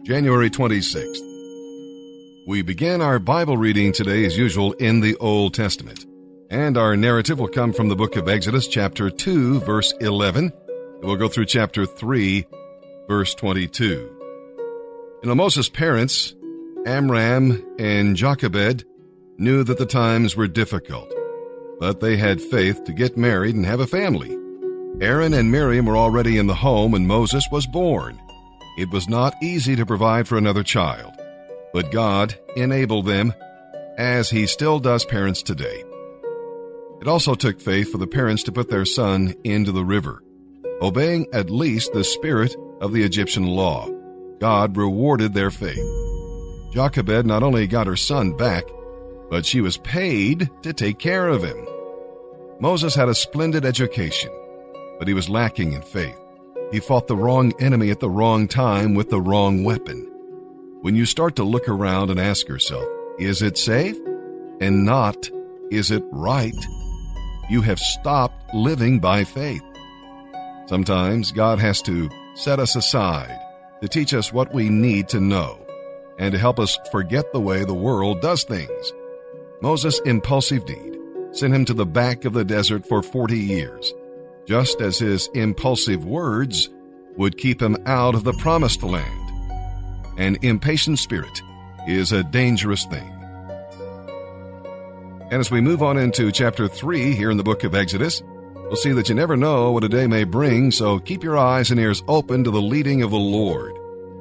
January 26th. We begin our Bible reading today as usual in the Old Testament. And our narrative will come from the book of Exodus, chapter 2, verse 11. And we'll go through chapter 3, verse 22. Moses' parents, Amram and Jochebed, knew that the times were difficult, but they had faith to get married and have a family. Aaron and Miriam were already in the home when Moses was born. It was not easy to provide for another child, but God enabled them, as He still does parents today. It also took faith for the parents to put their son into the river. Obeying at least the spirit of the Egyptian law, God rewarded their faith. Jochebed not only got her son back, but she was paid to take care of him. Moses had a splendid education, but he was lacking in faith. He fought the wrong enemy at the wrong time with the wrong weapon. When you start to look around and ask yourself, is it safe? And not, is it right? You have stopped living by faith. Sometimes God has to set us aside to teach us what we need to know and to help us forget the way the world does things. Moses' impulsive deed sent him to the back of the desert for 40 years. Just as his impulsive words would keep him out of the promised land. An impatient spirit is a dangerous thing. And as we move on into chapter 3 here in the book of Exodus, we'll see that you never know what a day may bring, so keep your eyes and ears open to the leading of the Lord.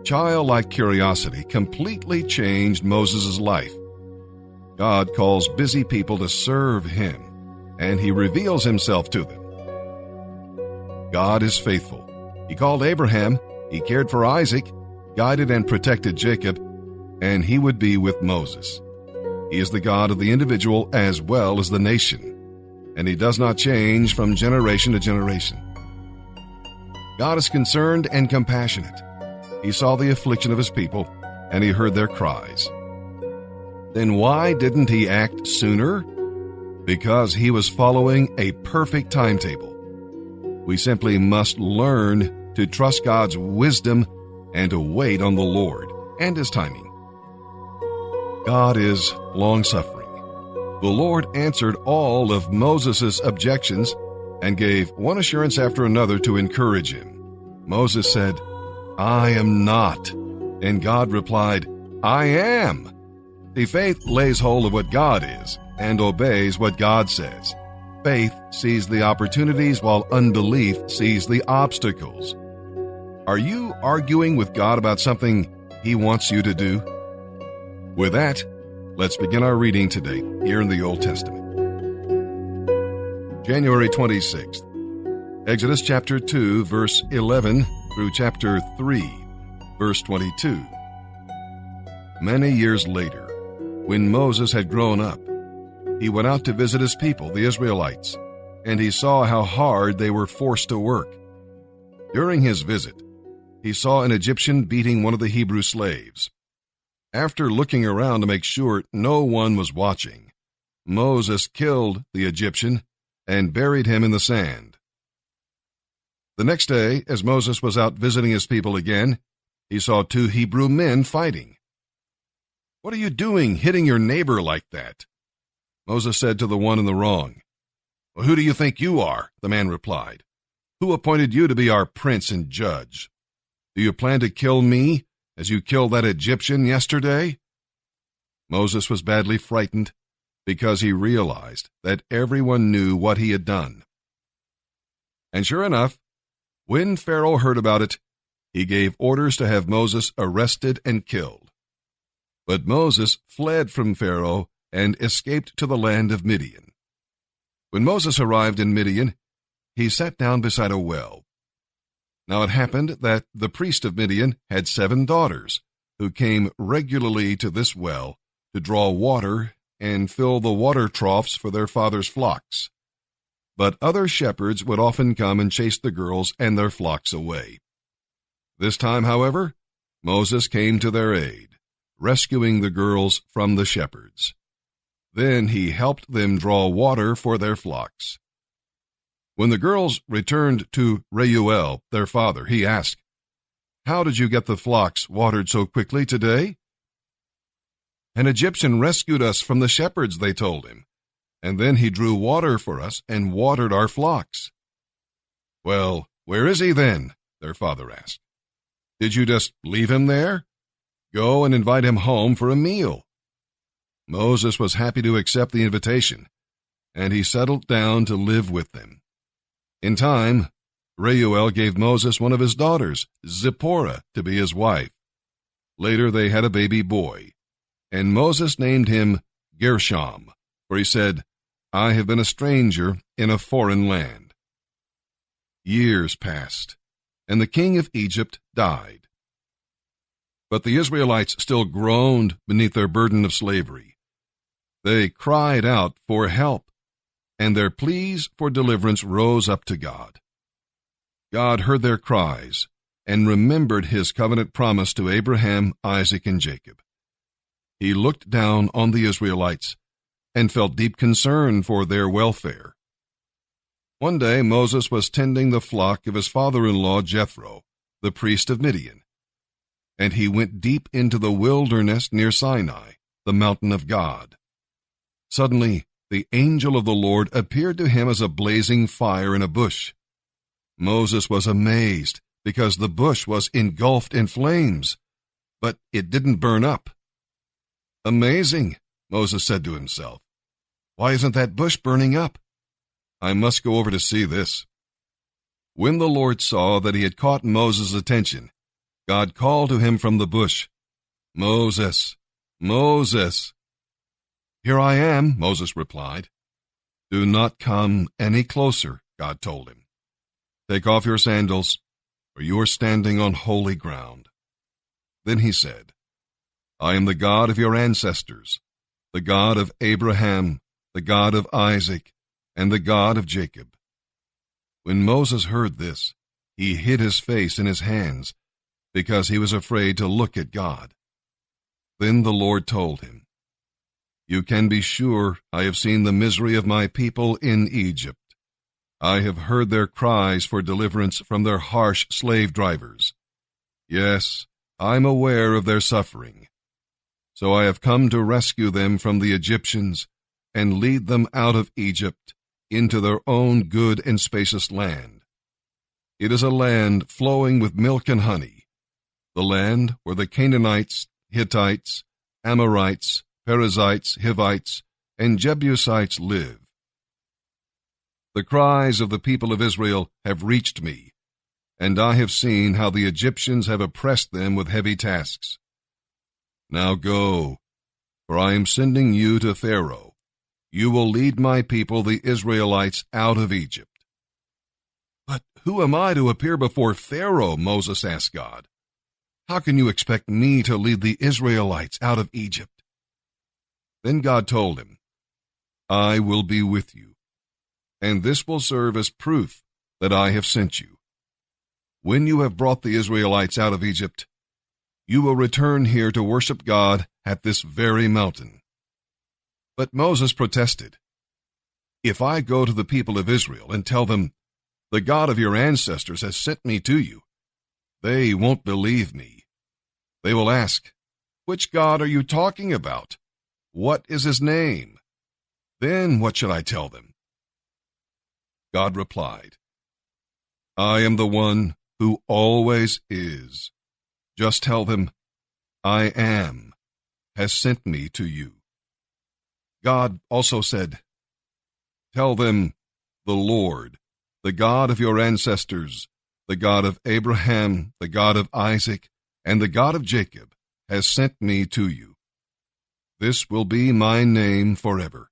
Childlike curiosity completely changed Moses' life. God calls busy people to serve Him, and He reveals Himself to them. God is faithful. He called Abraham, He cared for Isaac, guided and protected Jacob, and He would be with Moses. He is the God of the individual as well as the nation, and He does not change from generation to generation. God is concerned and compassionate. He saw the affliction of His people, and He heard their cries. Then why didn't He act sooner? Because He was following a perfect timetable. We simply must learn to trust God's wisdom and to wait on the Lord and His timing. God is long-suffering. The Lord answered all of Moses' objections and gave one assurance after another to encourage him. Moses said, "I am not." And God replied, "I am." The faith lays hold of what God is and obeys what God says. Faith sees the opportunities while unbelief sees the obstacles. Are you arguing with God about something He wants you to do? With that, let's begin our reading today here in the Old Testament. January 26th. Exodus chapter 2, verse 11 through chapter 3, verse 22. Many years later, when Moses had grown up, he went out to visit his people, the Israelites, and he saw how hard they were forced to work. During his visit, he saw an Egyptian beating one of the Hebrew slaves. After looking around to make sure no one was watching, Moses killed the Egyptian and buried him in the sand. The next day, as Moses was out visiting his people again, he saw two Hebrew men fighting. "What are you doing, hitting your neighbor like that?" Moses said to the one in the wrong. "Well, who do you think you are?" the man replied. "Who appointed you to be our prince and judge? Do you plan to kill me as you killed that Egyptian yesterday?" Moses was badly frightened because he realized that everyone knew what he had done. And sure enough, when Pharaoh heard about it, he gave orders to have Moses arrested and killed. But Moses fled from Pharaoh and escaped to the land of Midian. When Moses arrived in Midian, he sat down beside a well. Now it happened that the priest of Midian had 7 daughters, who came regularly to this well to draw water and fill the water troughs for their father's flocks. But other shepherds would often come and chase the girls and their flocks away. This time, however, Moses came to their aid, rescuing the girls from the shepherds. Then he helped them draw water for their flocks. When the girls returned to Reuel, their father, he asked, How did you get the flocks watered so quickly today?" "An Egyptian rescued us from the shepherds," they told him, "and then he drew water for us and watered our flocks." "Well, where is he then?" their father asked. "Did you just leave him there? Go and invite him home for a meal." Moses was happy to accept the invitation, and he settled down to live with them. In time, Reuel gave Moses one of his daughters, Zipporah, to be his wife. Later they had a baby boy, and Moses named him Gershom, for he said, "I have been a stranger in a foreign land." Years passed, and the king of Egypt died. But the Israelites still groaned beneath their burden of slavery. They cried out for help, and their pleas for deliverance rose up to God. God heard their cries and remembered his covenant promise to Abraham, Isaac, and Jacob. He looked down on the Israelites and felt deep concern for their welfare. One day Moses was tending the flock of his father-in-law Jethro, the priest of Midian, and he went deep into the wilderness near Sinai, the mountain of God. Suddenly, the angel of the Lord appeared to him as a blazing fire in a bush. Moses was amazed because the bush was engulfed in flames, but it didn't burn up. "Amazing," Moses said to himself. "Why isn't that bush burning up? I must go over to see this." When the Lord saw that he had caught Moses' attention, God called to him from the bush, "Moses, Moses." "Here I am," Moses replied. "Do not come any closer," God told him. "Take off your sandals, for you are standing on holy ground." Then he said, "I am the God of your ancestors, the God of Abraham, the God of Isaac, and the God of Jacob." When Moses heard this, he hid his face in his hands, because he was afraid to look at God. Then the Lord told him, "You can be sure I have seen the misery of my people in Egypt. I have heard their cries for deliverance from their harsh slave drivers. Yes, I'm aware of their suffering. So I have come to rescue them from the Egyptians and lead them out of Egypt into their own good and spacious land. It is a land flowing with milk and honey, the land where the Canaanites, Hittites, Amorites, Perizzites, Hivites, and Jebusites live. The cries of the people of Israel have reached me, and I have seen how the Egyptians have oppressed them with heavy tasks. Now go, for I am sending you to Pharaoh. You will lead my people, the Israelites, out of Egypt." "But who am I to appear before Pharaoh?" Moses asked God. "How can you expect me to lead the Israelites out of Egypt?" Then God told him, "I will be with you, and this will serve as proof that I have sent you. When you have brought the Israelites out of Egypt, you will return here to worship God at this very mountain." But Moses protested, "If I go to the people of Israel and tell them, 'The God of your ancestors has sent me to you,' they won't believe me. They will ask, 'Which God are you talking about? What is his name?' Then what should I tell them?" God replied, "I am the one who always is. Just tell them, 'I am, has sent me to you.'" God also said, "Tell them, 'The Lord, the God of your ancestors, the God of Abraham, the God of Isaac, and the God of Jacob, has sent me to you.' This will be my name forever.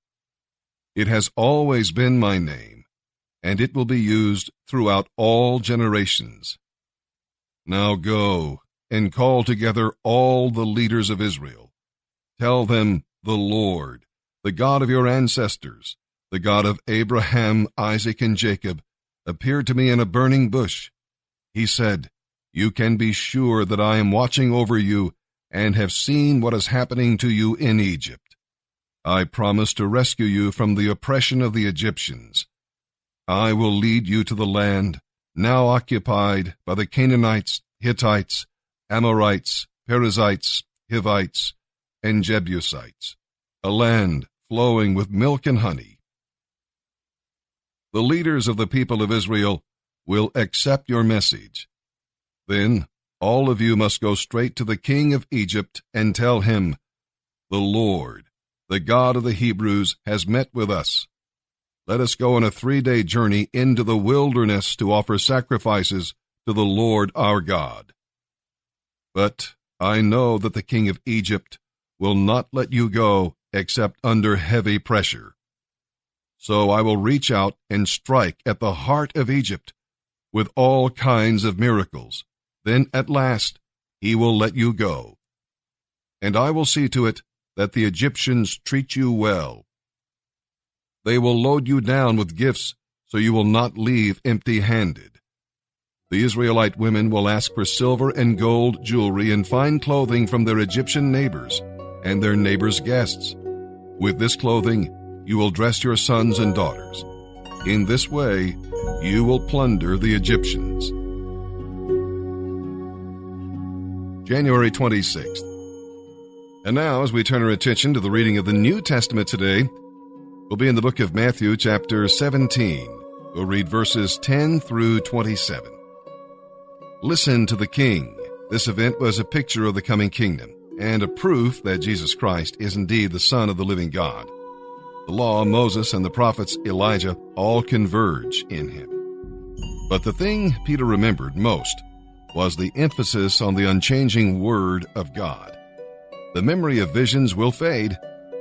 It has always been my name, and it will be used throughout all generations. Now go and call together all the leaders of Israel. Tell them, 'The Lord, the God of your ancestors, the God of Abraham, Isaac, and Jacob, appeared to me in a burning bush. He said, You can be sure that I am watching over you and have seen what is happening to you in Egypt. I promise to rescue you from the oppression of the Egyptians. I will lead you to the land now occupied by the Canaanites, Hittites, Amorites, Perizzites, Hivites, and Jebusites, a land flowing with milk and honey. The leaders of the people of Israel will accept your message. Then all of you must go straight to the king of Egypt and tell him, "The Lord, the God of the Hebrews, has met with us. Let us go on a 3-day journey into the wilderness to offer sacrifices to the Lord our God. But I know that the king of Egypt will not let you go except under heavy pressure. So I will reach out and strike at the heart of Egypt with all kinds of miracles. Then at last he will let you go. And I will see to it that the Egyptians treat you well. They will load you down with gifts so you will not leave empty-handed. The Israelite women will ask for silver and gold jewelry and fine clothing from their Egyptian neighbors and their neighbors' guests. With this clothing, you will dress your sons and daughters. In this way, you will plunder the Egyptians." January 26th. And now, as we turn our attention to the reading of the New Testament today, we'll be in the book of Matthew, chapter 17. We'll read verses 10 through 27. Listen to the King. This event was a picture of the coming kingdom and a proof that Jesus Christ is indeed the Son of the living God. The law, Moses, and the prophets Elijah all converge in him. But the thing Peter remembered most was the emphasis on the unchanging Word of God. The memory of visions will fade,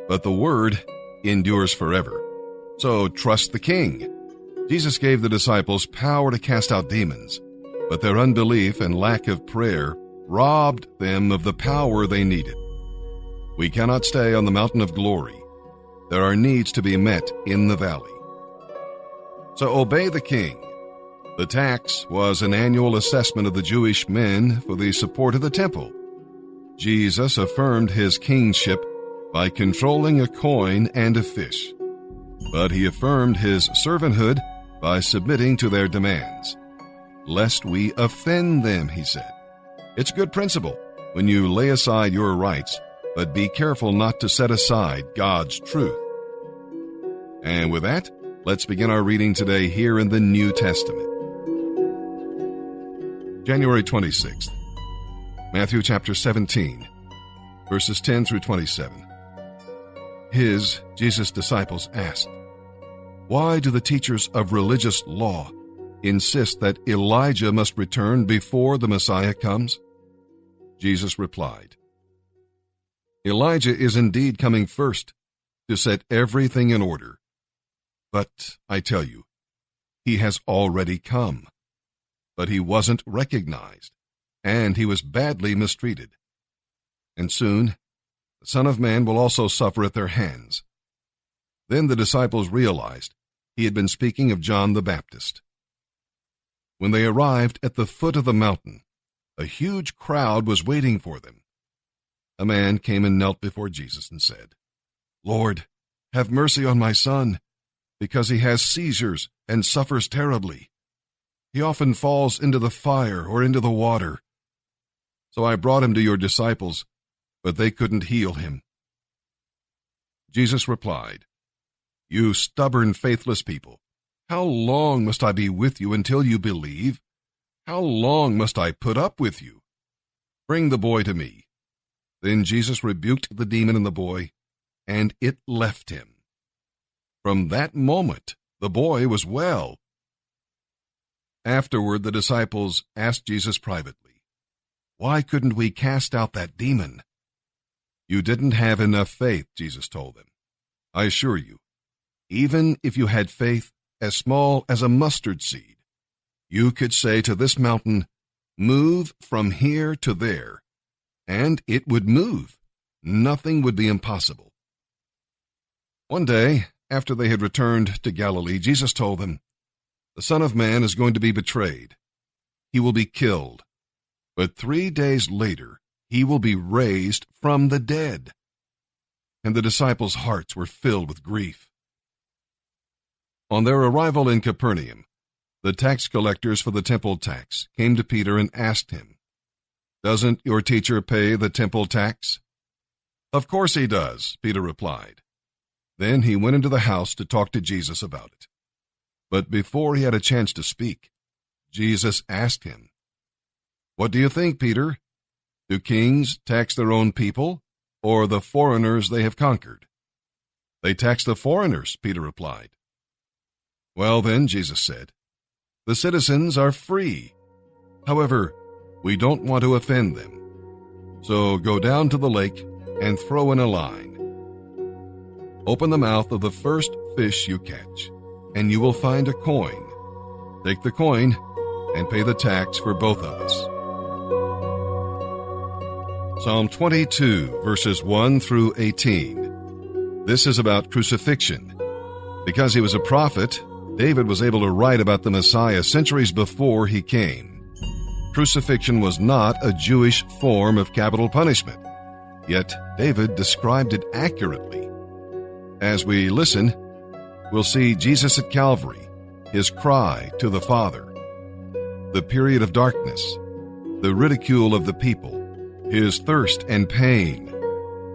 but the Word endures forever. So trust the King. Jesus gave the disciples power to cast out demons, but their unbelief and lack of prayer robbed them of the power they needed. We cannot stay on the mountain of glory. There are needs to be met in the valley. So obey the king. The tax was an annual assessment of the Jewish men for the support of the temple. Jesus affirmed his kingship by controlling a coin and a fish, but he affirmed his servanthood by submitting to their demands. Lest we offend them, he said. It's good principle when you lay aside your rights, but be careful not to set aside God's truth. And with that, let's begin our reading today here in the New Testament. January 26th. Matthew chapter 17, verses 10 through 27. Jesus' disciples asked, "Why do the teachers of religious law insist that Elijah must return before the Messiah comes?" Jesus replied, "Elijah is indeed coming first to set everything in order. But I tell you, he has already come. But he wasn't recognized, and he was badly mistreated. And soon, the Son of Man will also suffer at their hands." Then the disciples realized he had been speaking of John the Baptist. When they arrived at the foot of the mountain, a huge crowd was waiting for them. A man came and knelt before Jesus and said, "Lord, have mercy on my son, because he has seizures and suffers terribly. He often falls into the fire or into the water. So I brought him to your disciples, but they couldn't heal him." Jesus replied, "You stubborn, faithless people, how long must I be with you until you believe? How long must I put up with you? Bring the boy to me." Then Jesus rebuked the demon in the boy, and it left him. From that moment, the boy was well. Afterward, the disciples asked Jesus privately, "Why couldn't we cast out that demon?" "You didn't have enough faith," Jesus told them. "I assure you, even if you had faith as small as a mustard seed, you could say to this mountain, 'Move from here to there,' and it would move. Nothing would be impossible." One day, after they had returned to Galilee, Jesus told them, "The Son of Man is going to be betrayed. He will be killed. But 3 days later, he will be raised from the dead." And the disciples' hearts were filled with grief. On their arrival in Capernaum, the tax collectors for the temple tax came to Peter and asked him, Doesn't your teacher pay the temple tax?" "Of course he does," Peter replied. Then he went into the house to talk to Jesus about it. But before he had a chance to speak, Jesus asked him, "What do you think, Peter? Do kings tax their own people, or the foreigners they have conquered?" "They tax the foreigners," Peter replied. "Well then," Jesus said, "the citizens are free. However, we don't want to offend them. So go down to the lake and throw in a line. Open the mouth of the first fish you catch, and you will find a coin. Take the coin and pay the tax for both of us." Psalm 22, verses 1 through 18. This is about crucifixion. Because he was a prophet, David was able to write about the Messiah centuries before he came. Crucifixion was not a Jewish form of capital punishment, yet David described it accurately. As we listen, we'll see Jesus at Calvary, his cry to the Father, the period of darkness, the ridicule of the people, his thirst and pain,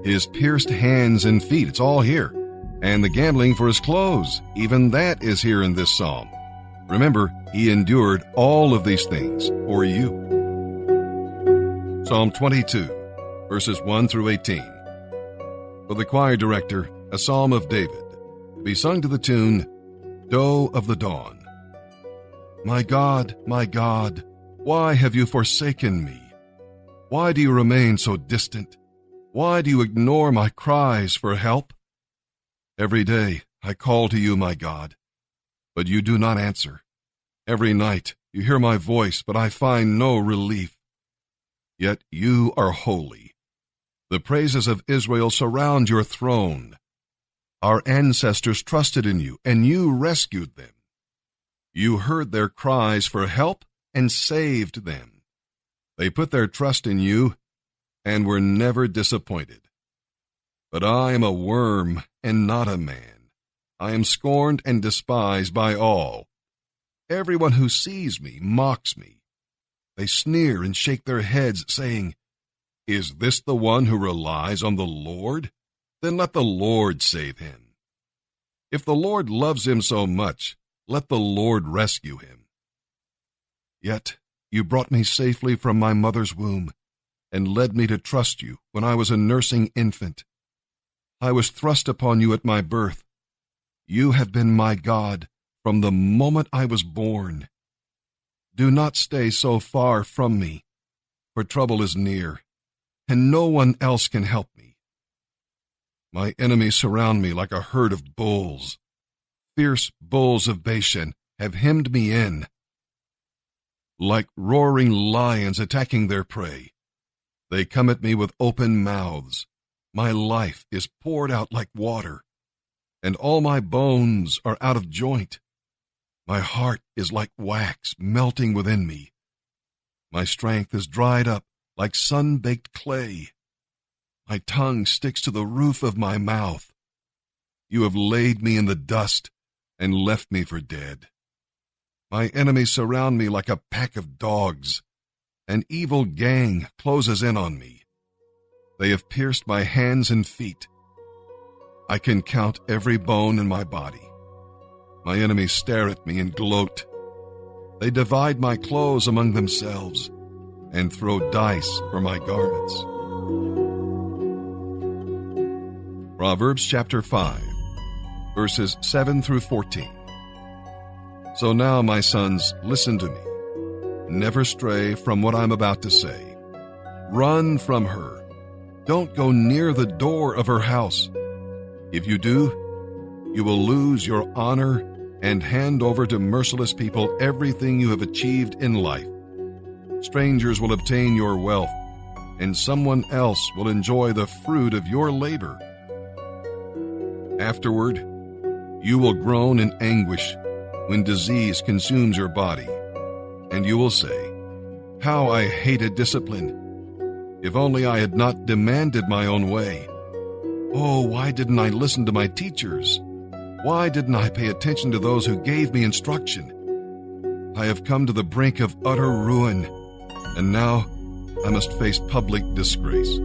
his pierced hands and feet, it's all here, and the gambling for his clothes, even that is here in this psalm. Remember, he endured all of these things for you. Psalm 22, verses 1 through 18. For the choir director, a psalm of David, to be sung to the tune, "Doe of the Dawn." My God, why have you forsaken me? Why do you remain so distant? Why do you ignore my cries for help? Every day I call to you, my God, but you do not answer. Every night you hear my voice, but I find no relief. Yet you are holy. The praises of Israel surround your throne. Our ancestors trusted in you, and you rescued them. You heard their cries for help and saved them. They put their trust in you and were never disappointed. But I am a worm and not a man. I am scorned and despised by all. Everyone who sees me mocks me. They sneer and shake their heads, saying, "Is this the one who relies on the Lord? Then let the Lord save him. If the Lord loves him so much, let the Lord rescue him." Yet you brought me safely from my mother's womb and led me to trust you when I was a nursing infant. I was thrust upon you at my birth. You have been my God from the moment I was born. Do not stay so far from me, for trouble is near, and no one else can help me. My enemies surround me like a herd of bulls. Fierce bulls of Bashan have hemmed me in. Like roaring lions attacking their prey, they come at me with open mouths. My life is poured out like water, and all my bones are out of joint. My heart is like wax melting within me. My strength is dried up like sun-baked clay. My tongue sticks to the roof of my mouth. You have laid me in the dust and left me for dead. My enemies surround me like a pack of dogs. An evil gang closes in on me. They have pierced my hands and feet. I can count every bone in my body. My enemies stare at me and gloat. They divide my clothes among themselves and throw dice for my garments. Proverbs chapter 5, verses 7 through 14. So now, my sons, listen to me. Never stray from what I'm about to say. Run from her. Don't go near the door of her house. If you do, you will lose your honor and hand over to merciless people everything you have achieved in life. Strangers will obtain your wealth, and someone else will enjoy the fruit of your labor. Afterward, you will groan in anguish when disease consumes your body, and you will say, "How I hated discipline! If only I had not demanded my own way. Oh, why didn't I listen to my teachers? Why didn't I pay attention to those who gave me instruction? I have come to the brink of utter ruin, and now I must face public disgrace.